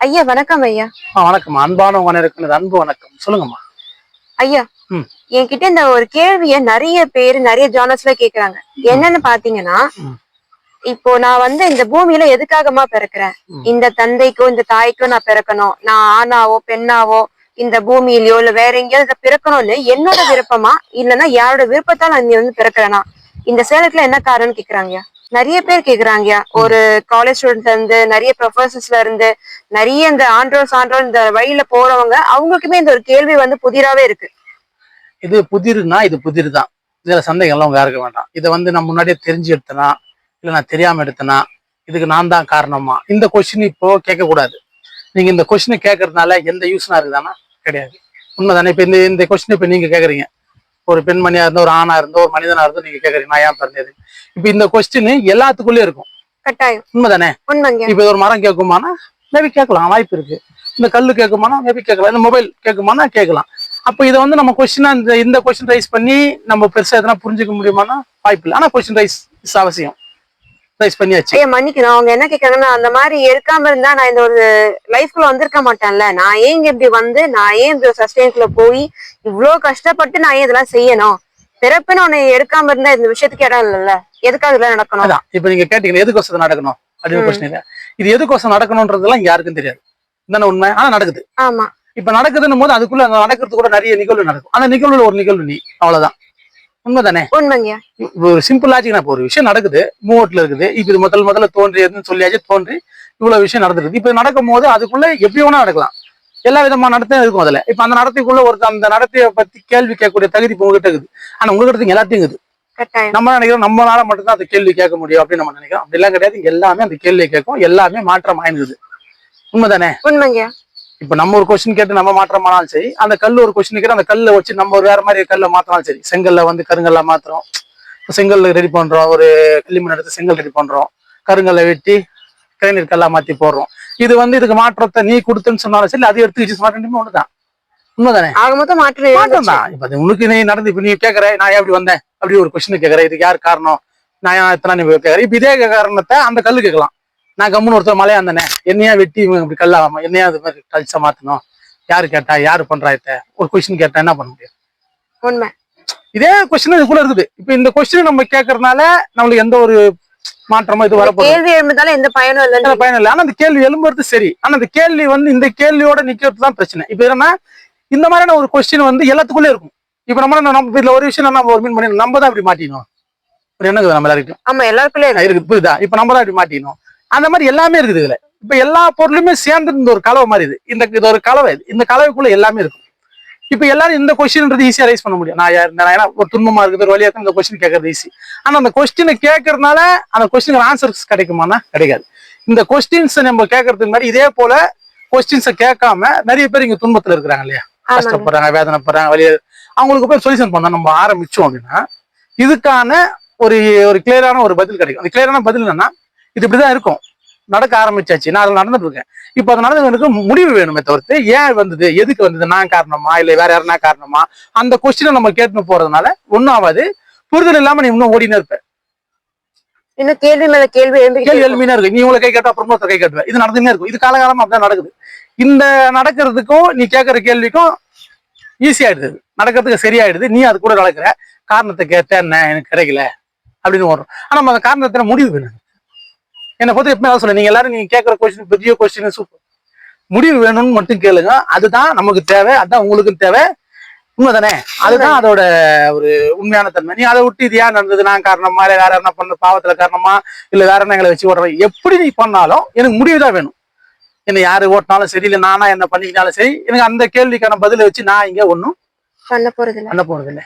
ஐயா வணக்கம் ஐயா. வணக்கம். அன்பான உணருக்கு அன்பு வணக்கம். சொல்லுங்கம்மா. ஐயா, ம் என்கிட்ட இந்த ஒரு கேள்விய நிறைய பேர் நிறைய ஜானர்ஸ்ல கேக்குறாங்க. என்னன்னு பாத்தீங்கன்னா, ம் இப்போ நான் இந்த பூமியில எதுக்காகமா பிறக்கிறேன்? ம் இந்த தந்தைக்கும் இந்த தாய்க்கும் நான் பிறக்கணும். நான் ஆணாவோ பெண்ணாவோ இந்த பூமியிலயோ இல்ல வேற எங்கேயாவது பிறக்கணும்னு என்னோட விருப்பமா இல்லைன்னா யாரோட விருப்பத்தால் நான் இங்க பிறக்கிறேனா? இந்த சேலத்துல என்ன காரணம்னு கேக்குறாங்க. நிறைய பேர் கேக்குறாங்க. ஒரு காலேஜ் ஸ்டூடெண்ட்ல இருந்து நிறைய ப்ரொஃபசர்ஸ்ல இருந்து நிறைய இந்த ஆண்டோர் இந்த வழியில போறவங்க அவங்களுக்குமே இந்த ஒரு கேள்வி புதிராவே இருக்கு. இது புதிருன்னா இது புதிருதான். இதுல சந்தேகம் எல்லாம் யாருக்க வேண்டாம். இதை நான் முன்னாடியே தெரிஞ்சு எடுத்தனா இல்ல நான் தெரியாம எடுத்தனா இதுக்கு நான் தான் காரணமா இந்த கொஸ்டின் இப்போ கேட்கக்கூடாது. நீங்க இந்த கொஸ்டினை கேட்கறதுனால எந்த யூஸ்னா இருக்குதானா? கிடையாது. உண்மைதானே? இப்ப இந்த கொஸ்டின் இப்ப நீங்க கேக்குறீங்க, ஒரு பெண்மணியா இருந்தோ ஒரு ஆணா இருந்தோ ஒரு மனிதனா இருந்தோ நீங்க கேக்குறீங்க நான் ஏன் பிறந்தது. இப்ப இந்த கொஸ்டின் எல்லாத்துக்குள்ளே இருக்கும். கட்டாயம். உண்மைதானே? இப்ப ஒரு மரம் கேட்குமானா மேபி கேட்கலாம், வாய்ப்பு இருக்கு. இந்த கல்லு கேட்குமானா மேபி கேட்கலாம். இந்த மொபைல் கேட்குமானா கேட்கலாம். அப்ப இதை நம்ம கொஸ்டினா இந்த கொஸ்டின் ரைஸ் பண்ணி நம்ம பெருசா எதனா புரிஞ்சுக்க முடியுமானா வாய்ப்பு இல்லை. ஆனா கொஸ்டின் ரைஸ் அவசியம். ரைஸ் பண்ணியாச்சு. மன்னிக்கணும். அவங்க என்ன கேட்கறாங்கன்னா, அந்த மாதிரி எடுக்காம இருந்தா நான் இந்த ஒரு லைஃப்குள்ள வந்திருக்க மாட்டேன்ல. நான் ஏன் இப்படி நான் ஏன் இந்த சஸ்டெயின்குள்ள போய் இவ்வளவு கஷ்டப்பட்டு நான் ஏன் இதெல்லாம் செய்யணும்? பிறப்புன்னு உன்னை எடுக்காம இருந்தா இந்த விஷயத்துக்கு இடம் இல்லைல்ல. எதுக்காக இதெல்லாம் நடக்கணும்? அதான் இப்ப நீங்க கேட்டீங்க எதுக்கோசம் நடக்கணும் அப்படின்னு கொஸ்டின். இது எதுக்கோசம் நடக்கணும்ன்றதெல்லாம் யாருக்கும் தெரியாது. தானே உண்மை? ஆனா நடக்குது. ஆமா. இப்ப நடக்குதுன்னும் போது அதுக்குள்ள நடக்கிறது கூட நிறைய நிகழ்வு நடக்கும். அந்த நிகழ்வுல ஒரு நிகழ்வு நீ, அவ்வளவுதான். உண்மைதானே? உண்மைங்க. ஒரு சிம்பிள் லாஜிக். இப்போ ஒரு விஷயம் நடக்குது, மூவட்ல இருக்குது. இப்ப இது முதல்ல தோன்றியதுன்னு சொல்லியாச்சு. தோன்றி இவ்வளவு விஷயம் நடந்துருக்கு. இப்ப நடக்கும் போது அதுக்குள்ள எப்படி வேணா நடக்கலாம். எல்லா விதமான நடத்தையும் இருக்கும் அதுல. இப்ப அந்த நடத்தைக்குள்ள அந்த நடத்தையை பத்தி கேள்வி கேட்கக்கூடிய தகுதி இப்ப உங்ககிட்ட இருக்குது. ஆனா உங்ககிட்ட எல்லாத்தையும் இருக்குது. நம்ம நினைக்கிறோம் நம்மளால மட்டும்தான் அந்த கேள்வி கேட்க முடியும் அப்படின்னு நம்ம நினைக்கிறோம். அப்படி எல்லாம் கிடையாது. இங்க எல்லாமே அந்த கேள்வியை கேட்கும். எல்லாமே மாற்றம் ஆயிடுது. உண்மைதானே? உண்மைங்க. இப்ப நம்ம ஒரு கொஸ்டின் கேட்டு நம்ம மாற்றமானாலும் சரி, அந்த கல்லு ஒரு கொஸ்டின் கேட்டு அந்த கல்லை வச்சு நம்ம ஒரு வேற மாதிரி கல்லை மாத்தினாலும் சரி. செங்கல்ல கருங்கல்ல மாத்துறோம். செங்கல் ரெடி பண்றோம். ஒரு களிமண் எடுத்து செங்கல் ரெடி பண்றோம். கருங்கல்லை வெட்டி கிரைனட் கல்லா மாத்தி போடுறோம். இது இதுக்கு மாற்றத்தை நீ கொடுத்துன்னு சொன்னாலும் சரி, அதை எடுத்து வச்சு சொன்னா ஒண்ணுதான். உண்மைதானே? மாற்றம் தான். இப்ப உனக்கு நீ நடந்து இப்ப நீ கேட்கற நான் எப்படி வந்தேன் அப்படி ஒரு கொஸ்டின் கேட்கறேன். இதுக்கு யார் காரணம்? நான் எத்தனை நீ கேட்கறேன். இப்ப இதே காரணத்தை அந்த கல்லு கேட்கலாம். நான் கம்முன்னு ஒருத்தர் மலையா இருந்தேனே, என்னையா வெட்டி இப்படி கல்லாம என்னையா அது மாதிரி கழிச்சா மாத்தணும்? யாரு கேட்டா? யாரு பண்றாய்த்த? ஒரு கொஸ்டின் கேட்டா என்ன பண்ண முடியும்? உண்மை. இதே கொஸ்டின் இது கூட இருக்குது. இப்ப இந்த கொஸ்டின் நம்ம கேட்கறதுனால நம்மளுக்கு எந்த ஒரு மாற்றமா இது வரப்போகுது? கேள்வி எழும்புதால எந்த பயனும் இல்லை. பயனும் இல்லை. ஆனா அந்த கேள்வி எழும்புறது சரி. ஆனா அந்த கேள்வி இந்த கேள்வியோட நிக்கிறது தான் பிரச்சனை. இப்ப என்னன்னா இந்த மாதிரியான ஒரு கொஸ்டின் எல்லாத்துக்குள்ளே இருக்கும். இப்ப நம்ம இதுல ஒரு விஷயம் நம்ம ஒரு மீன் பண்ணி நம்ம தான் அப்படி மாட்டினோம். என்னங்க நம்ம எல்லாருக்கும்? ஆமா, எல்லாருக்குள்ளே இருக்கு. புரியுதா? இப்ப நம்ம தான் அப்படி மாட்டினோம். அந்த மாதிரி எல்லாமே இருக்குது இதுல. இப்ப எல்லா பொருளுமே சேர்ந்து இந்த ஒரு கலவை மாதிரி இது ஒரு கலவை. இந்த கலவைக்குள்ள எல்லாமே இருக்கும். இப்ப எல்லாரும் இந்த கொஸ்டின்ன்றது ஈஸியா ரைஸ் பண்ண முடியும். நான் ஏன்னா ஒரு துன்பமா இருக்குது, ஒரு வழியா இந்த கொஸ்டின் கேட்கறது ஈஸி. ஆனா அந்த கொஸ்டினை கேட்கறதுனால அந்த கொஸ்டின் ஆன்சர்ஸ் கிடைக்குமானா கிடைக்காது. இந்த கொஸ்டின்ஸ் நம்ம கேட்கறதுக்கு முன்னாடி இதே போல கொஸ்டின்ஸை கேட்காம நிறைய பேர் இங்க துன்பத்துல இருக்கிறாங்க இல்லையா? கஷ்டப்படுறாங்க, வேதனைப்படுறாங்க, வழியா அவங்களுக்கு போய் சொல்யூஷன் பண்ண நம்ம ஆரம்பிச்சோம் அப்படின்னா இதுக்கான ஒரு கிளியரான ஒரு பதில் கிடைக்கும். அந்த கிளியரான பதில் என்னன்னா, இது இப்படிதான் இருக்கும். நடக்க ஆரம்பிச்சாச்சு. நான் அதில் நடந்துட்டு இருக்கேன். இப்ப அது நடந்ததுக்கு முடிவு வேணுமே தவிர்த்து ஏன் வந்தது, எதுக்கு வந்தது, நான் காரணமா இல்ல வேற யாருன்னா காரணமா, அந்த கொஸ்டினை நம்ம கேட்டுன்னு போறதுனால ஒன்னும் ஆகாது. புரிதல் இல்லாம நீ இன்னும் ஓடினே இருப்ப. இன்னும் கேள்வி மேல கேள்வி எழுப்பினா இருக்கு. நீ உங்களை கை காட்ட அப்புறம் கை காட்டுவேன். இது நடந்துன்னே இருக்கும். இது காலகாலமா அப்படிதான் நடக்குது. இந்த நடக்கிறதுக்கும் நீ கேட்கற கேள்விக்கும் ஈஸி ஆயிடுது. நடக்கிறதுக்கு சரியாயிடுது. நீ அது கூட நடக்கிற காரணத்தை கேட்ட என்ன எனக்கு கிடைக்கல அப்படின்னு வரும். ஆனா நம்ம அந்த காரணத்துல முடிவு வேணும். என்னை பொறுத்த எப்பவுமே சொல்ல, நீங்க எல்லாரும் நீங்க கேட்கற கொஸ்டின் பெரிய கொஸ்டின் சூப்பர். முடிவு வேணும்னு மட்டும் கேளுங்க. அதுதான் நமக்கு தேவை. அதுதான் உங்களுக்கும் தேவை. உண்மைதானே? அதுதான் அதோட ஒரு உண்மையான தன்மை. நீ அதை விட்டு இது ஏன் நடந்தது, நான் காரணமா இல்ல வேற என்ன பண்ண பாவத்துல காரணமா இல்ல வேற என்ன எங்களை வச்சு ஓடுறேன், எப்படி நீ பண்ணாலும் எனக்கு முடிவுதான் வேணும். என்ன யாரு ஓட்டினாலும் சரி, இல்ல நானா என்ன பண்ணிக்கினாலும் சரி, எனக்கு அந்த கேள்விக்கான பதிலை வச்சு நான் இங்க ஒன்னும் பண்ண போறது இல்லை.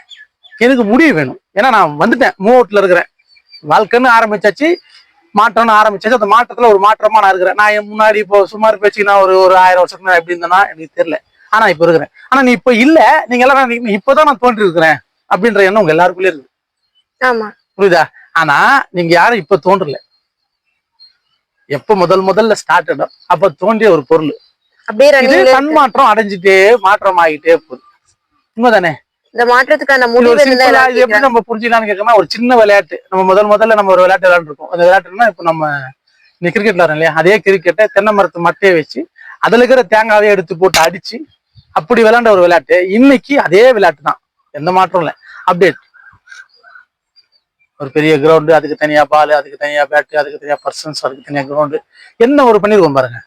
எனக்கு முடிவு வேணும். ஏன்னா நான் வந்துட்டேன், மூவ்அவுட்ல இருக்கிறேன். வாழ்க்கைன்னு ஆரம்பிச்சாச்சு, மாற்றம்னு ஆரம்பிச்சாச்சு. அந்த மாற்றத்துல ஒரு மாற்றமா நான் இருக்கிறேன். நான் முன்னாடி இப்போ சுமார் பேச்சு நான் ஒரு 1000 வருஷத்துக்கு எப்படி இருந்தேன்னா எனக்கு தெரியல. ஆனா இப்ப இருக்கிறேன். ஆனா நீ இப்ப இல்ல, நீங்க எல்லாரும் இப்பதான் நான் தோன்றி இருக்கிறேன் அப்படின்ற எண்ணம் உங்க எல்லாருக்குள்ளே இருக்கு. ஆமா, புரியுதா? ஆனா நீங்க யாரும் இப்ப தோன்றல. எப்ப முதல்ல ஸ்டார்ட் அப்ப தோன்றிய ஒரு பொருள் இது தன்மாற்றம் அடைஞ்சிட்டே மாற்றம் ஆகிட்டே போகுது. உண்மைதானே? இந்த மாற்றத்துக்கான முடிவு எப்படி நம்ம புரிஞ்சுக்கலாம்னு கேட்கணும். ஒரு சின்ன விளையாட்டு. நம்ம முதல்ல நம்ம ஒரு விளையாட்டு விளையாண்டுருக்கோம். அந்த விளையாட்டுன்னா இப்ப நம்ம கிரிக்கெட் விளையாடுறோம் இல்லையா? அதே கிரிக்கெட்டை தென்னை மரத்து மட்டையை வச்சு அதுல இருக்கிற தேங்காவை எடுத்து போட்டு அடிச்சு அப்படி விளையாண்ட ஒரு விளையாட்டு இன்னைக்கு அதே விளையாட்டு தான், எந்த மாற்றம் இல்லை. அப்டேட், ஒரு பெரிய கிரவுண்டு, அதுக்கு தனியா பால், அதுக்கு தனியா பேட்டு, அதுக்கு தனியா பர்சன்ஸ், அதுக்கு தனியா கிரவுண்டு, என்ன ஒரு பண்ணிருக்கோம் பாருங்க.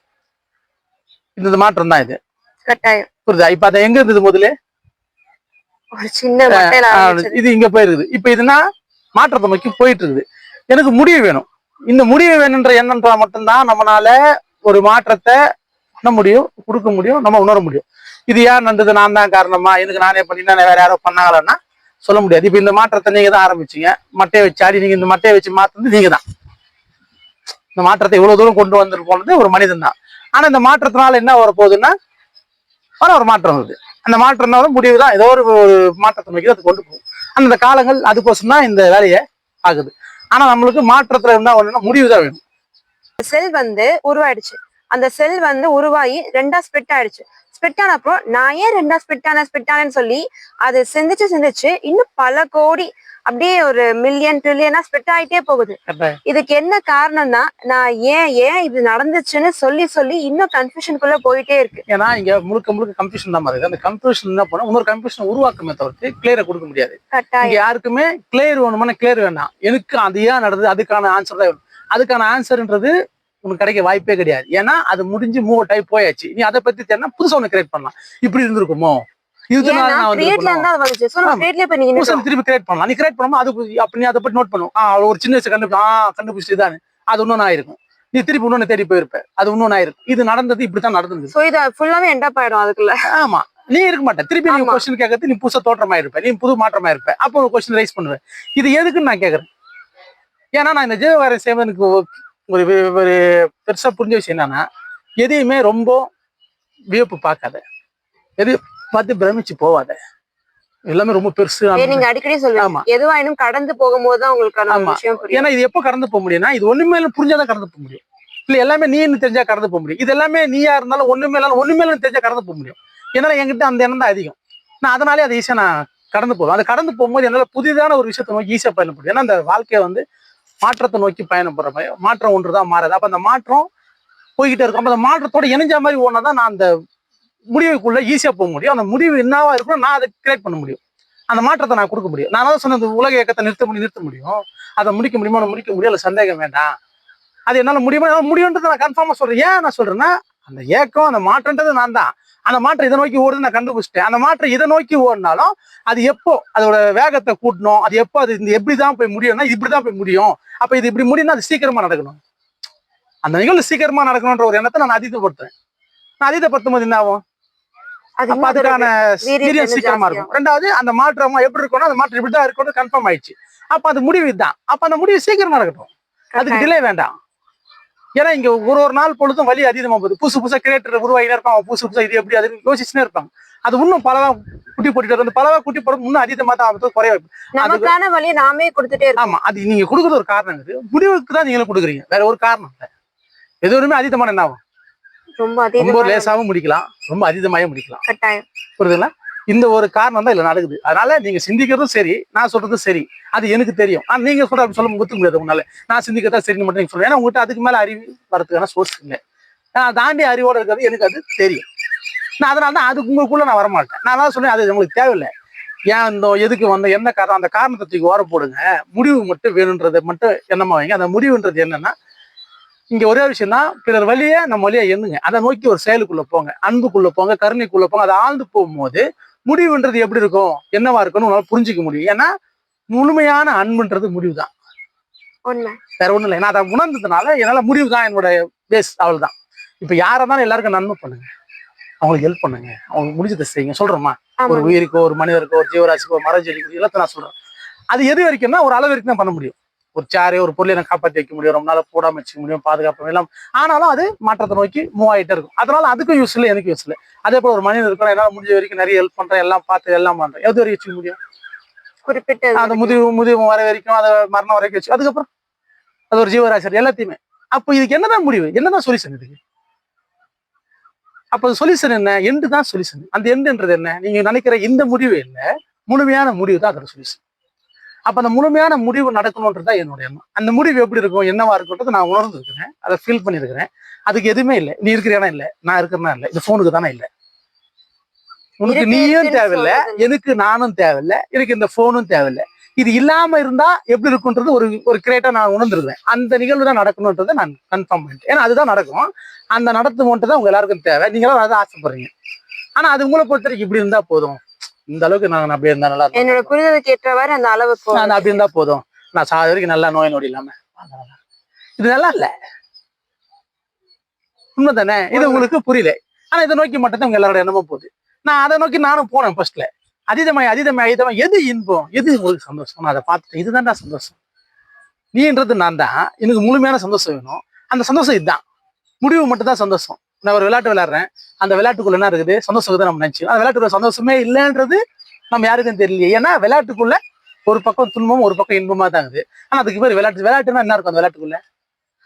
இந்த மாற்றம் தான் இது. கட்டாயம். புரியுதா? இப்ப அதை எங்க இருந்தது முதல்ல? ஒரு சின்ன மட்டையில ஆரம்பிச்சது. இது இங்க போயிருக்குது. இப்ப இதுனா மாற்றத்தை நோக்கி போயிட்டு இருக்குது. எனக்கு முடிவு வேணும். இந்த முடிவு வேணுன்ற எண்ணன்றா மட்டும்தான் நம்மளால ஒரு மாற்றத்தை பண்ண முடியும், கொடுக்க முடியும், நம்ம உணர முடியும். இது ஏன் நடந்தது, நான் தான் காரணமா, எனக்கு நானே பண்ணினா வேற யாரோ பண்ணாங்களா சொல்ல முடியாது. இப்ப இந்த மாற்றத்தை நீங்க தான் ஆரம்பிச்சீங்க, மட்டையை வச்சு ஆடி, நீங்க இந்த மட்டையை வச்சு மாத்துறது நீங்க தான். இந்த மாற்றத்தை இவ்வளவு தூரம் கொண்டு வந்துட்டு போனது ஒரு மனிதன் தான். ஆனா இந்த மாற்றத்தினால என்ன வர போகுதுன்னா ஒரு மாற்றம் வருது. அந்த மாற்றம்னாலும் முடிவு தான், ஏதோ ஒரு மாற்றத்தை நோக்கி அது கொண்டு போகும். அந்த காலங்கள் அதுக்கோசம் தான் இந்த வேலையை ஆகுது. ஆனா நம்மளுக்கு மாற்றத்துல இருந்தா ஒண்ணுன்னா முடிவு தான் வேணும். செல் வந்து உருவாயிடுச்சு. அந்த செல் வந்து உருவாகி 2ஆ ஸ்பிளிட் ஆயிடுச்சு. ஸ்பிளிட் ஆன அப்புறம் நான் ஏன் 2ஆ ஸ்பிளிட் ஆனேன்னு சொல்லி அது சிந்திச்சு இன்னும் பல கோடி, அப்படியே ஒரு மில்லியன் ட்ரில்லியனா ஸ்பிளிட் ஆயிட்டே போகுது. இதுக்கு என்ன காரணம்னா நான் ஏன் இது நடந்துச்சுன்னு சொல்லி இன்னும் கன்ஃபியூஷனுக்குள்ள போயிட்டே இருக்கு. ஏன்னா இங்க முழுக்க கன்ஃபியூஷன் தான் மாதிரி. அந்த கன்ஃபியூஷன் என்ன பண்ணா இன்னொரு கன்ஃபியூஷன் உருவாக்குமே தவிர்த்து கிளியரை கொடுக்க முடியாது. இங்க யாருக்குமே கிளியர் வேணுமான கிளியர் வேண்டாம். எனக்கு அது ஏன் நடந்தது, அதுக்கான ஆன்சர் தான் வேணும். அதுக்கான ஆன்சர்ன்றது உனக்கு கிடைக்க வாய்ப்பே கிடையாது. ஏன்னா அது முடிஞ்சு மூவ் அவுட் ஆகி போயாச்சு. நீ அதை பத்தி தெரியா புதுசா ஒண்ணு கிரியேட் பண்ணலாம். இப்படி இருந்திருக்குமோ, திருப்பி கிரியேட் பண்ணலாம். நீ கிரியேட் பண்ணும் அது அப்படி அதை பத்தி நோட் பண்ணும். ஒரு சின்ன வயசு கண்டுபிடிச்சிட்டு தான் அது இன்னொன்னு ஆயிருக்கும். நீ திருப்பி இன்னொன்னு தேடி போயிருப்ப, அது இன்னொன்னு ஆயிருக்கும். இது நடந்தது இப்படித்தான் நடந்தது. அதுக்குள்ள ஆமா, நீ இருக்க மாட்டேன். திருப்பி நீ கொஸ்டின் கேட்கறது நீ புதுசா தோற்றமா இருப்ப, நீ புது மாற்றமா இருப்ப. அப்போ ஒரு கொஸ்டின் ரைஸ் பண்ணுவேன். இது எதுக்குன்னு நான் கேக்குறேன். ஏன்னா நான் இந்த ஜீவகார சேவனுக்கு ஒரு பெருசா புரிஞ்ச விஷயம் என்னன்னா, எதையுமே ரொம்ப வியப்பு பார்க்காத, எது பார்த்து பிரமிச்சு போவாத. எல்லாமே ரொம்ப பெருசு. நீங்க அடிக்கடி சொல்லுங்க, எதுவாயினும் கடந்து போகும்போதுதான் உங்களுக்கு. ஏன்னா இது எப்ப கடந்து போக முடியும்னா, இது ஒண்ணுமே புரிஞ்சாதான் கடந்து போக முடியும். இல்ல எல்லாமே நீன்னு தெரிஞ்சா கடந்து போக முடியும். இது எல்லாமே நீயா இருந்தாலும் ஒண்ணுமே தெரிஞ்சா கடந்து போக முடியும். ஏன்னா என்கிட்ட அந்த எண்ணம் தான் அதிகம். நான் அதனாலே அதை ஈஸியா நான் கடந்து போவேன். அதை கடந்து போகும்போது என்னால புதிதான ஒரு விஷயத்தை நோக்கி ஈஸியா பயணப்படும். ஏன்னா அந்த வாழ்க்கையை வந்து மாற்றத்தை நோக்கி பயணப்படுற மாதிரி, மாற்றம் ஒன்றுதான் மாறாது. அப்ப அந்த மாற்றம் போய்கிட்டே இருக்கும். அப்ப அந்த மாற்றத்தோட இணைஞ்ச மாதிரி ஒன்னாதான் நான் அந்த முடிவுக்குள்ள ஈஸியா போக முடியும். அந்த முடிவு என்னவா இருக்கணும் நான் அதை கிரியேட் பண்ண முடியும். அந்த மாற்றத்தை நான் கொடுக்க முடியும். நான் தான் சொன்ன உலக இயக்கத்தை நிறுத்த முடியும். அதை முடிக்க முடியுமா, முடிக்க முடியும், சந்தேகம் வேண்டாம். அது என்னால முடியும்ன்றதை நான் கன்ஃபார்மா சொல்றேன். ஏன் நான் சொல்றேன்னா, அந்த ஏக்கம் அந்த மாற்றன்றது நான் தான். அந்த மாற்றம் இதை நோக்கி ஓடுது நான் கண்டுபிடிச்சிட்டேன். அந்த மாற்றம் இதை நோக்கி ஓடினாலும் அது எப்போ அதோட வேகத்தை கூட்டணும், அது எப்போ அது இந்த எப்படிதான் போய் முடியும்னா இப்படிதான் போய் முடியும். அப்ப இது இப்படி முடியும்னா அது சீக்கிரமா நடக்கணும். அந்த நிகழ்வு சீக்கிரமா நடக்கணும்ன்ற ஒரு எண்ணத்தை நான் அதீதப்படுத்துறேன். நான் அதீதப்படுத்தும் போது என்ன ஆகும், அதுக்கான சீக்கிரமா இருக்கும். ரெண்டாவது அந்த மாற்றமா எப்படி இருக்கணும், அந்த மாற்றம் இப்படிதான் இருக்கணும் கன்ஃபார்ம் ஆயிடுச்சு. அப்ப அது முடிவு இதுதான். அப்ப அந்த முடிவு சீக்கிரம் நடக்கட்டும், அதுக்கு டிலே வேண்டாம். ஏன்னா இங்க ஒரு நாள் பொழுதும் வலி அதிகமா போகுது. புதுசா கிரியேட்டர் உருவாகினே இருப்பாங்க. புதுசா இது எப்படி அது யோசிச்சுனே இருப்பாங்க. அது இன்னும் பலவா குட்டி போட்டுட்டு அந்த பலவா குட்டி போடும் இன்னும் அதிகமா தான் குறைய நமக்கான வழியை நாமே கொடுத்துட்டே இருக்கோம். ஆமா, அது நீங்க கொடுக்குறது ஒரு காரணம் இருக்குது. முடிவுக்கு தான் நீங்களும் கொடுக்குறீங்க, வேற ஒரு காரணம் இல்லை. எது ஒருமே அதிகமான என்ன ஆகும், ரொம்ப லேசாவும் முடிக்கலாம், ரொம்ப அதிகமாயும் முடிக்கலாம். புரியுதுங்களா? இந்த ஒரு காரணம் தான் இல்ல நடக்குது. அதனால நீங்க சிந்திக்கிறதும் சரி, நான் சொல்றதும் சரி, அது எனக்கு தெரியும். ஆனா நீங்க சொல்ற அப்படி சொல்ல ஒத்துக்க முடியாது உங்களால. நான் சிந்திக்கிறதா சரின்னு மட்டும் நீங்க சொல்றேன். ஏன்னா உங்ககிட்ட அதுக்கு மேல அறிவு வரதுக்கான சோர்ஸ் இல்லை. நான் தாண்டி அறிவோட இருக்கிறது எனக்கு அது தெரியும். நான் அதனால தான் அதுக்கு உங்களுக்குள்ள நான் வரமாட்டேன். நான் தான் சொன்னேன், அது உங்களுக்கு தேவையில்லை. ஏன் இந்த எதுக்கு வந்த என்ன காரணம், அந்த காரணத்தை தூக்கி ஓர போடுங்க. முடிவு மட்டும் வேணுன்றதை மட்டும் எண்ணமா வைங்க. அந்த முடிவுன்றது என்னன்னா, இங்க ஒரே விஷயம் தான், பிறர் வழியை நம்ம வழியா எண்ணுங்க. அதை நோக்கி ஒரு செயலுக்குள்ள போங்க, அன்புக்குள்ள போங்க, கருணைக்குள்ள போங்க. அதை ஆழ்ந்து போகும்போது முடிவுன்றது எப்படி இருக்கும், என்னவா இருக்குன்னு உங்களால புரிஞ்சுக்க முடியும். ஏன்னா முழுமையான அன்புன்றது முடிவு தான், வேற ஒண்ணும் இல்லை. நான் அதை உணர்ந்ததுனால என்னால முடிவு தான் என்னோட பேஸ், அவள் தான். இப்ப யாரா இருந்தாலும் எல்லாருக்கும் நன்மை பண்ணுங்க, அவங்களுக்கு ஹெல்ப் பண்ணுங்க, அவங்களுக்கு முடிஞ்சதை செய்யுங்க. சொல்றோமா, ஒரு உயிருக்கோ, ஒரு மனிதருக்கோ, ஒரு ஜீவராசிக்கோ, ஒரு மரம் செடிக்கோ, எல்லாத்தையும் நான் சொல்றேன். அது எது வரைக்கும்னா ஒரு அளவு வரைக்கும் தான் பண்ண முடியும். ஒரு சேரே ஒரு பொருளை நான் காப்பாற்றி வைக்க முடியும், ரொம்ப நாள போடாம வச்சுக்க முடியும், பாதுகாப்பு எல்லாம். ஆனாலும் அது மாற்றத்தை நோக்கி மூவ் ஆகிட்டே இருக்கும். அதனால அதுக்கும் யூஸ் இல்லை, எனக்கு யூஸ் இல்லை. அதே போல ஒரு மனிதன் இருக்கிறோம், என்னால முடிஞ்ச வரைக்கும் நிறைய ஹெல்ப் பண்றேன், எல்லாம் பார்த்து எல்லாம் பண்றேன். எது வரைக்கும் வச்சுக்க முடியும், குறிப்பிட்ட அந்த முதிவு வர வரைக்கும், அதை மரணம் வரைக்கும் வச்சு, அதுக்கப்புறம் அது ஒரு ஜீவராசி எல்லாத்தையுமே. அப்போ இதுக்கு என்னதான் முடிவு, என்னதான் சொல்யூஷன் இதுக்கு? அப்போ சொல்யூஷன் என்ன, எண்டு தான் சொல்யூஷன். அந்த எண்டுன்றது என்ன, நீங்க நினைக்கிற இந்த முடிவு என்ன, முழுமையான முடிவு தான் அதோட சொல்யூஷன். அப்ப அந்த முழுமையான முடிவு நடக்கணும்ன்றதுதான் என்னோட எண்ணம். அந்த முடிவு எப்படி இருக்கும், என்னவா இருக்கும்ன்றது நான் உணர்ந்து இருக்கிறேன், அதை ஃபீல் பண்ணியிருக்கிறேன். அதுக்கு எதுவுமே இல்லை. நீ இருக்கிறேனா இல்லை, நான் இருக்கிறேனா இல்லை, இந்த போனுக்கு தானே இல்லை. உனக்கு நீயும் தேவையில்லை, எனக்கு நானும் தேவையில்லை, எனக்கு இந்த போனும் தேவையில்லை. இது இல்லாம இருந்தா எப்படி இருக்குன்றது ஒரு கிரேட்டா நான் உணர்ந்துருக்கேன். அந்த நிகழ்வு தான் நடக்கணும்ன்றதை நான் கன்ஃபார்ம் பண்ணிட்டேன். ஏன்னா அதுதான் நடக்கும். அந்த நடத்துமோன்ட்டு தான் உங்க எல்லாருக்கும் தேவை. நீங்களும் அதை ஆசைப்படுறீங்க. ஆனா அது உங்களை பொறுத்த வரைக்கும் இப்படி இருந்தா போதும், இந்த அளவுக்கு நான் அப்படியே இருந்தா நல்லா என்னோட புரிதலுக்கு ஏற்றவாறு அந்த அளவுக்கு நான் அப்படி இருந்தா போதும், நான் சாத வரைக்கும் நல்லா நோய் நொடி இல்லாம, இது நல்லா இல்ல. உண்மைதானே? இது உங்களுக்கு புரியல. ஆனா இதை நோக்கி மட்டும் தான் உங்க எல்லாரோட எண்ணமும் போகுது. நான் அதை நோக்கி நானும் போனேன் ஃபர்ஸ்ட்ல. அதீதமாய் எது இன்பம், எது உங்களுக்கு சந்தோஷம், நான் அதை பார்த்துட்டேன். இதுதான்டா சந்தோஷம். நீன்றது நான் தான். எனக்கு முழுமையான சந்தோஷம் வேணும். அந்த சந்தோஷம் இதுதான். முடிவு மட்டும் தான் சந்தோஷம். நான் ஒரு விளையாட்டு விளையாடுறேன், அந்த விளையாட்டுக்குள்ள என்ன இருக்குது, சந்தோஷம் தான் நம்ம நினைச்சு. அந்த விளையாட்டுக்குள்ள சந்தோஷமே இல்லைன்றது நம்ம யாருக்கும் தெரியலையே. ஏன்னா விளையாட்டுக்குள்ள ஒரு பக்கம் துன்பமும் ஒரு பக்கம் இன்பமா தான் இருக்குது. ஆனா அதுக்கு பேர் விளையாட்டுன்னா என்ன இருக்கும்? அந்த விளையாட்டுக்குள்ள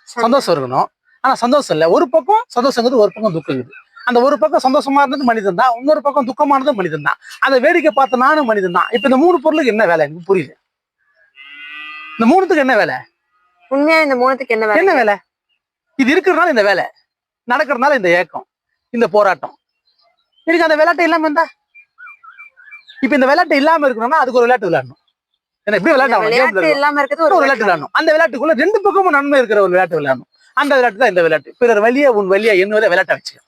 சந்தோஷம் இருக்கணும். ஆனா சந்தோஷம் இல்லை. ஒரு பக்கம் சந்தோஷங்கிறது, ஒரு பக்கம் துக்கம் இருக்குது. அந்த ஒரு பக்கம் சந்தோஷமா இருந்தது மனிதன் தான், இன்னொரு பக்கம் துக்கமானது மனிதன் தான். அதை வேடிக்கை பார்த்த நானும் மனிதன் தான். இப்ப இந்த 3 பொருளுக்கு என்ன வேலை எனக்கு புரியல. இந்த 3த்துக்கு என்ன வேலை? உண்மையா இந்த 3த்துக்கு என்ன வேலை? இது இருக்கிறதுனால இந்த வேலை, நடக்கிறதுனால இந்த ஏக்கம், இந்த போராட்டம். எனக்கு அந்த விளையாட்டு இல்லாம இருந்தா, இப்ப இந்த விளையாட்டு இல்லாம இருக்கணும்னா அதுக்கு ஒரு விளையாட்டு விளையாடணும். ஏன்னா இப்படி விளையாட்டு இல்லாம இருக்கிறது ஒரு விளையாட்டு விளையாடணும். அந்த விளையாட்டுக்குள்ள 2 பக்கமும் நன்மை இருக்கிற ஒரு விளையாட்டு விளையாடணும். அந்த விளையாட்டு தான் இந்த விளையாட்டு. பிறர் வழியா உன் வழியா என்னவரை விளையாட்ட வச்சுக்க.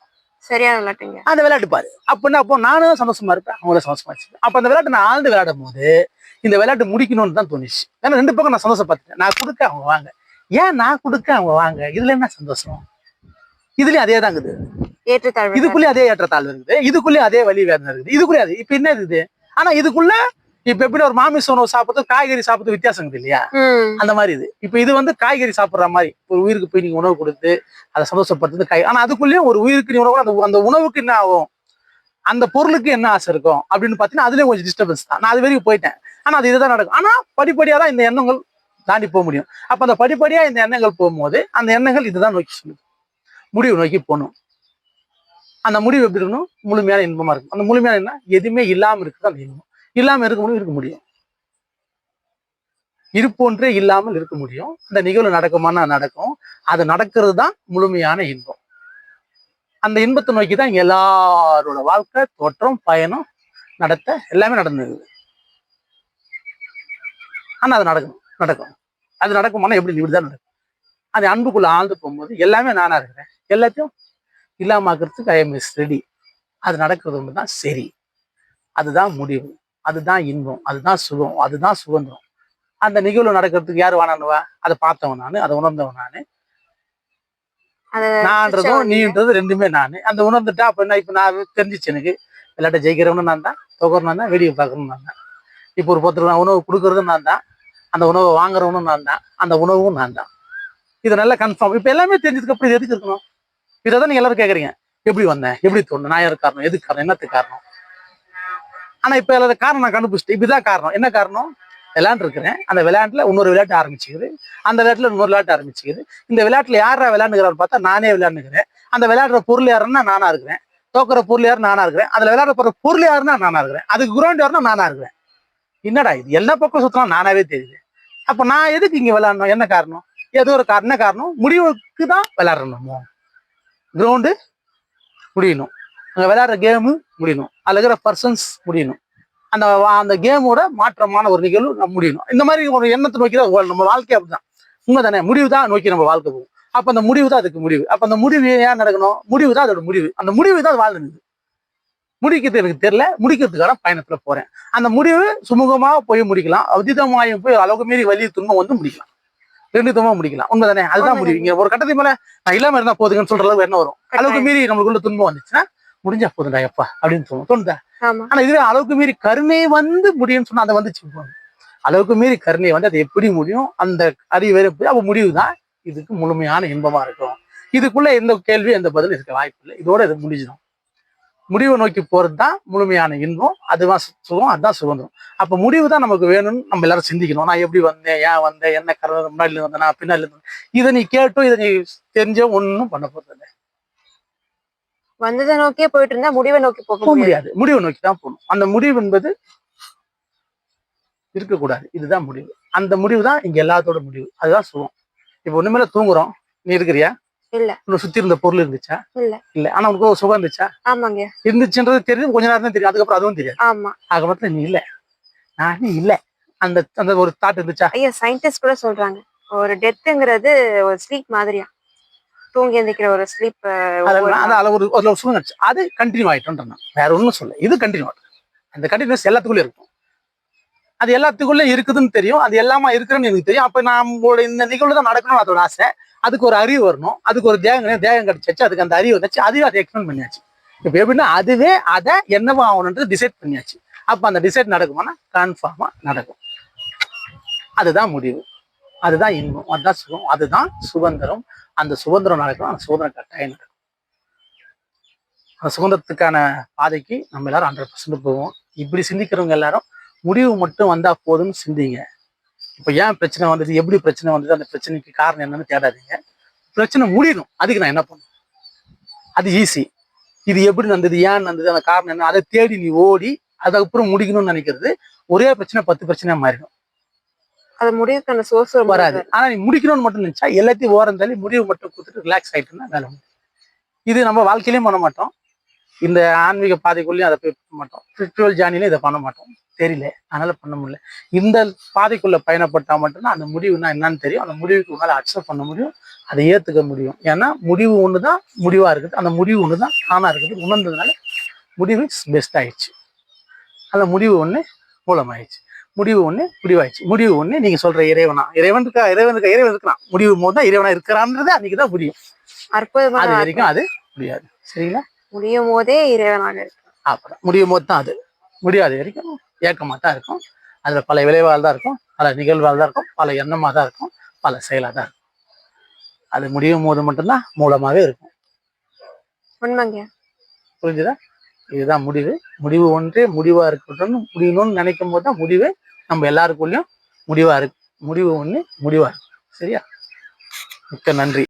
சரியான விளையாட்டுங்க. அந்த விளையாட்டு பாரு. அப்படின்னா அப்போ நானும் சந்தோஷமா இருப்பேன், அவங்களும் சந்தோஷமா வச்சுப்பேன். அப்ப அந்த விளையாட்டு நான் ஆழ்ந்து விளையாடும் போது இந்த விளையாட்டு முடிக்கணும்னு தான் தோணுச்சு. ஏன்னா 2 பக்கம் நான் சந்தோஷப்பட்டுட்டேன். நான் கொடுக்க அவங்க வாங்க, ஏன் நான் கொடுக்க அவங்க வாங்க, இதுல என்ன சந்தோஷம்? இதுலயும் அதே தான் இருக்குது. ஏற்றத்தாழ்வு. இதுக்குள்ளேயும் அதே ஏற்றத்தாழ்வு இருக்குது. இதுக்குள்ளேயும் அதே வலி வேதனை இருக்குது. இதுக்குள்ளேயும் அது இப்ப என்ன இருக்குது? ஆனா இதுக்குள்ள இப்ப எப்படி ஒரு மாமிச உணவு சாப்பிடுறது, காய்கறி சாப்பிடுறது வித்தியாசம் இருக்குது இல்லையா? அந்த மாதிரி இது. இப்ப இது வந்து காய்கறி சாப்பிடுற மாதிரி ஒரு உயிருக்கு போய் நீங்க உணவு கொடுத்து அதை சந்தோஷப்படுறது காய். ஆனா அதுக்குள்ளேயும் ஒரு உயிருக்கு நீ உணவு, அந்த உணவுக்கு என்ன ஆகும், அந்த பொருளுக்கு என்ன ஆசை இருக்கும் அப்படின்னு பாத்தீங்கன்னா அதுலயும் கொஞ்சம் டிஸ்டர்பன்ஸ் தான். நான் அது வரைக்கும் போயிட்டேன். ஆனா அது இதுதான் நடக்கும். ஆனா படிப்படியா தான் இந்த எண்ணங்கள் தாண்டி போக முடியும். அப்ப அந்த படிப்படியா இந்த எண்ணங்கள் போகும்போது அந்த எண்ணங்கள் இதுதான் நோக்கி சொல்லுது, முடிவு நோக்கி போகணும். அந்த முடிவு எப்படி இருக்கணும்? முழுமையான இன்பமா இருக்கும். அந்த முழுமையான என்ன, எதுவுமே இல்லாம இருக்குது அந்த இன்பம். இல்லாம இருக்க முடியும். இருப்பொன்றே இல்லாமல் இருக்க முடியும். அந்த நிகழ்வு நடக்குமானா நடக்கும். அது நடக்கிறது தான் முழுமையான இன்பம். அந்த இன்பத்தை நோக்கி தான் இங்க எல்லாரோட வாழ்க்கை, தோற்றம், பயணம், நடத்த எல்லாமே நடந்தது. ஆனா அது நடக்கும். அது நடக்குமானா எப்படி இப்படிதான் நடக்கும். அது அன்புக்குள்ள ஆழ்ந்து போகும்போது எல்லாமே நானா இருக்கிறேன். எல்லாத்தையும் இல்லாமக்கிறதுக்கு ஐ எம் இஸ் ரெடி. அது நடக்கிறது ஒண்ணுதான் சரி. அதுதான் முடிவு, அதுதான் இன்பம், அதுதான் சுகம், அதுதான் சுதந்திரம். அந்த நிகழ்வு நடக்கிறதுக்கு யாரு வானானுவா? அதை பார்த்தவன் நானு, அதை உணர்ந்தவன் நானு. நான்றதும் நீன்றது 2மே நானு. அந்த உணர்ந்துட்டா அப்ப என்ன, இப்ப நான் தெரிஞ்சிச்சு எனக்கு விளையாட்ட ஜெயிக்கிறவனும் நான் தான், தொகரணும் தான், வேடிக்கை பார்க்கறவனும் நான் தான். இப்போ ஒரு 10 ரூபா உணவு கொடுக்கறதும் நான் தான், அந்த உணவை வாங்குறவனும் நான் தான், அந்த உணவும் நான் தான். இது நல்லா கன்ஃபார்ம். இப்ப எல்லாமே தெரிஞ்சதுக்கு அப்புறம் எதுக்கு இருக்கணும்? இதைதான் நீங்க எல்லாரும் கேக்குறீங்க. எப்படி வந்தேன், எப்படி தோணும், நான் யாரு காரணம், எதுக்கு காரணம், என்னத்துக்கு காரணம்? ஆனா இப்ப எல்லாத காரணம் நான் கண்டுபிடிச்சிட்டேன். இப்படிதான் காரணம். என்ன காரணம்? விளையாண்டு இருக்கிறேன். அந்த விளையாட்டுல இன்னொரு விளையாட்டு ஆரம்பிச்சுக்குது, அந்த விளையாட்டுல இன்னொரு விளையாட்டு ஆரம்பிச்சுக்குது. இந்த விளையாட்டுல யாரா விளையாண்டுக்கிறான்னு பார்த்தா நானே விளையாண்டுக்கிறேன். அந்த விளையாடுற பொருள் யாருன்னா நானா இருக்கிறேன், தோக்குற பொருள் யாரு நானா இருக்கிறேன், அதுல விளையாட போற பொருள் யாருன்னா நானா இருக்கிறேன், அதுக்கு கிரௌண்ட் யாருன்னா நானா இருக்கிறேன். என்னடா இது, எல்லா பக்கம் சுத்தலாம் நானாவே தெரியுது. அப்ப நான் எதுக்கு இங்க விளையாடணும்? என்ன காரணம்? ஏதோ ஒரு காரணம். என்ன காரணம்? முடிவுக்கு தான் விளையாடணும். கிரவுண்டு முடியணும், அங்க விளையாடுற கேமு முடியணும், அதுல இருக்கிற பர்சன்ஸ் முடியணும், அந்த கேமோட மாற்றமான ஒரு நிகழ்வு நம்ம முடியணும். இந்த மாதிரி ஒரு எண்ணத்தை நோக்கி தான் நம்ம வாழ்க்கை. அப்படிதான் உண்மை தானே? முடிவு தான் நோக்கி நம்ம வாழ்க்கை போகும். அப்ப அந்த முடிவு தான் அதுக்கு முடிவு. அப்ப அந்த முடிவு ஏன் நடக்கணும்? முடிவு தான் அதோட முடிவு. அந்த முடிவு தான் வாழ்ந்துருது. முடிக்கிறது எனக்கு தெரியல, முடிக்கிறதுக்கான பயணத்துல போறேன். அந்த முடிவு சுமூகமா போய் முடிக்கலாம், அதீதமாயும் போய் அளவுக்கு மீறி வலி துன்பம் வந்து முடிக்கலாம், 2 துன்பமா முடிக்கலாம். உண்மைதானே? அதுதான் முடிவு. இங்க ஒரு கட்டத்துக்கு மேல நான் இல்லாம இருந்தா போதுங்கன்னு சொல்ற அளவுக்கு என்ன வரும்? அளவுக்கு மீறி நம்மளுக்குள்ள துன்பம் வந்துச்சுன்னா முடிஞ்சா போதுண்டா எப்பா அப்படின்னு தோணுதா? ஆனா இதுவே அளவுக்கு மீறி கருணை வந்து முடியும்னு சொன்னா அதை வந்துச்சு. அளவுக்கு மீறி கருணை வந்து அது எப்படி முடியும்? அந்த அறிவு அப்ப முடிவு தான் இதுக்கு முழுமையான இன்பமா இருக்கும். இதுக்குள்ள எந்த கேள்வி எந்த பதில் இருக்க வாய்ப்பு இல்லை. இதோட இது முடிஞ்சிடும். முடிவை நோக்கி போறது தான் முழுமையான இன்பம், அதுதான் சுகம், அதுதான் சுதந்திரம். அப்ப முடிவு தான் நமக்கு வேணும்னு நம்ம எல்லாரும் சிந்திக்கணும். நான் எப்படி வந்தேன், ஏன் வந்தேன், என்ன காரணம், முன்னாடி வந்தேன், நான் பின்னாடி இருந்தேன், இதை நீ கேட்டும் இதை நீ தெரிஞ்சோ ஒன்னும் பண்ண போறது இல்லை. வந்ததை நோக்கியே போயிட்டு இருந்தா முடிவை நோக்கி போக முடியாது. முடிவை நோக்கி தான் போகணும். அந்த முடிவு என்பது இருக்கக்கூடாது. இதுதான் முடிவு. அந்த முடிவு தான் இங்க எல்லாத்தோட முடிவு. அதுதான் சுகம். இப்ப ஒண்ணுமேல தூங்குறோம், நீ இருக்கிறியா? இல்ல. உன்னை சுத்தி இருந்த பொருள் இருந்துச்சா? இல்ல. இல்ல. ஆனா உனக்கு ஒரு சுகம் இருந்துச்சா? ஆமாங்க. இருந்துச்சுன்றது தெரியும், கொஞ்ச நேரம் தான் தெரியும், அதுக்கப்புறம் அதுவும் தெரியாது. ஆமா. ஆக மொத்தம் நீ இல்ல, நானே இல்ல, அந்த அந்த ஒரு தாட் இருந்துச்சா? ஐயா, சயின்டிஸ்ட் கூட சொல்றாங்க, ஒரு டெத்துங்கிறது ஒரு ஸ்லீப் மாதிரியா, தூங்கி எந்திக்கிற ஒரு ஸ்லீப். அதுல ஒரு சுகம் இருந்துச்சு, அது கண்டினியூ ஆயிட்டோன்ற. வேற ஒண்ணும் சொல்ல, இது கண்டினியூ ஆகும். அந்த கண்டினியூஸ் எல்லாத்துக்குள்ளே இருக்கும். அது எல்லாத்துக்குள்ள இருக்குதுன்னு தெரியும், அது எல்லாமா இருக்குன்னு எனக்கு தெரியும். அப்ப நம்மளோட இந்த நிகழ்வு தான் நடக்கணும்னு அதோட ஆசை. அதுக்கு ஒரு அறிவு வரணும், அதுக்கு ஒரு தேகம் கிடைச்சாச்சு, அதுக்கு அந்த அறிவு வந்துச்சு, அதுவே அதை எக்ஸ்பிளைன் பண்ணியாச்சு. இப்ப எப்படின்னா அதுவே அதை என்னவா ஆகணுன்றது டிசைட் பண்ணியாச்சு. அப்ப அந்த டிசைட் நடக்குமானா கன்ஃபார்மா நடக்கும். அதுதான் முடிவு, அதுதான் இன்பம், அதுதான் சுகம், அதுதான் சுதந்திரம். அந்த சுதந்திரம் நடக்கணும், அந்த சுதந்திரம் கட்டாயம் நடக்கும். அந்த சுதந்திரத்துக்கான பாதைக்கு நம்ம எல்லாரும் 100% போவோம். இப்படி சிந்திக்கிறவங்க எல்லாரும் முடிவு மட்டும் வந்தா போதும்னு சிந்திங்க. இப்ப ஏன் பிரச்சனை வந்தது, எப்படி பிரச்சனை வந்தது, அந்த பிரச்சனைக்கு காரணம் என்னன்னு தேடாதீங்க. பிரச்சனை முடியணும், அதுக்கு நான் என்ன பண்ணும், அது ஈஸி. இது எப்படி நடந்தது, ஏன் நடந்தது, அந்த காரணம் என்ன, அதை தேடி நீ ஓடி அதுக்கப்புறம் முடிக்கணும்னு நினைக்கிறது ஒரே பிரச்சனை 10 பிரச்சனையா மாறிடும். அது முடிவுக்கான சோர்ஸ் வராது. ஆனா நீ முடிக்கணும்னு மட்டும் நினைச்சா எல்லாத்தையும் ஓரம் தள்ளி முடிவு மட்டும் கொடுத்துட்டு ரிலாக்ஸ் ஆயிட்டுன்னா வேலை முடியும். இது நம்ம வாழ்க்கையிலயும் பண்ண மாட்டோம், இந்த ஆன்மீக பாதைக்குள்ளேயும் அதை போய் பண்ண மாட்டோம், ஸ்பிரிச்சுவல் ஜேர்னிலையும் இதை பண்ண மாட்டோம். தெரியல, அதனால பண்ண முடியல. இந்த பாதைக்குள்ள பயணப்பட்டா மட்டும்தான் அந்த முடிவுனா என்னன்னு தெரியும். அந்த முடிவுக்கு உங்களால அக்செப்ட் பண்ண முடியும், அதை ஏத்துக்க முடியும். ஏன்னா முடிவு ஒண்ணுதான் முடிவா இருக்குது, அந்த முடிவு ஒண்ணுதான் தானா இருக்குது. உணர்ந்ததுனால முடிவு பெஸ்ட் ஆயிடுச்சு. அந்த முடிவு ஒண்ணு மூலமாயிடுச்சு, முடிவு ஒண்ணு முடிவாயிடுச்சு. முடிவு ஒண்ணு நீங்க சொல்ற இறைவன் இருக்கான், முடிவு போது தான் இறைவனா இருக்கிறான்றது அன்னைக்குதான் முடியும். அற்புதமா. அது வரைக்கும் அது முடியாது. சரிங்களா? முடியும் போதே இறைவனாக இருக்கு. அப்புறம் முடியும் போது தான் அது, முடியாது வரைக்கும் ஏக்கமா தான் இருக்கும். அதுல பல விளைவால் தான் இருக்கும், பல நிகழ்வால் தான் இருக்கும், பல எண்ணமா தான் இருக்கும், பல செயலா தான் இருக்கும். அது முடியும் போது மட்டும்தான் மூலமாவே இருக்கும். உண்மைங்க. புரிஞ்சுதா? இதுதான் முடிவு. முடிவு ஒன்றே முடிவா இருக்கட்டும். முடியணும்னு நினைக்கும் போது தான் முடிவு நம்ம எல்லாருக்குள்ளயும் முடிவா இருக்கு. முடிவு ஒண்ணு முடிவா இருக்கு. சரியா? மிக்க நன்றி.